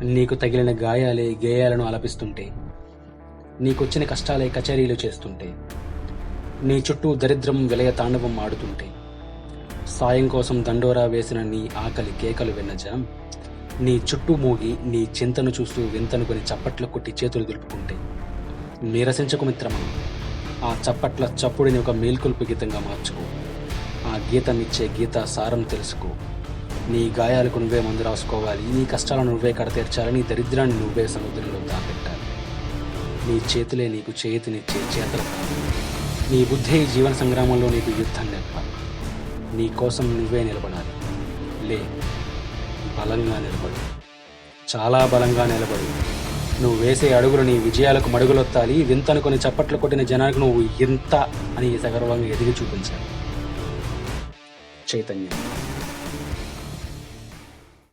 నీకు తగిలిన గాయాలే గేయాలను ఆలపిస్తుంటే, నీకొచ్చిన కష్టాలే కచేరీలు చేస్తుంటే, నీ చుట్టూ దరిద్రం విలయ తాండవం ఆడుతుంటే, సాయం కోసం దండోరా వేసిన నీ ఆకలి కేకలు విన్నజం నీ చుట్టూ మూగి నీ చింతను చూస్తూ వింతనుకొని చప్పట్లు కొట్టి చేతులు దులుపుకుంటే, నీరసించకు మిత్రమా, ఆ చప్పట్ల చప్పుడిని ఒక మేల్కొల్పు గీతంగా మార్చుకో. ఆ గీతమిచ్చే గీత సారం తెలుసుకో. నీ గాయాలకు నువ్వే మందు రాసుకోవాలి, నీ కష్టాలను నువ్వే కడతీర్చాలి, నీ దరిద్రాన్ని నువ్వే సముద్రంలో దాపెట్టాలి. నీ చేతులే నీకు చేతినిచ్చే చేతలు కాదు, నీ బుద్ధే ఈ జీవన సంగ్రామంలో నీకు యుద్ధం నేర్పాలి. నీ కోసం నువ్వే నిలబడాలి. లే, బలంగా నిలబడు, చాలా బలంగా నిలబడు. నువ్వు వేసే అడుగులు నీ విజయాలకు మడుగులొత్తాలి. వింతనుకొని చప్పట్లు కొట్టిన జనానికి నువ్వు ఇంత అని సగర్వంగా ఎదిగి చూపించాలి. చైతన్యం.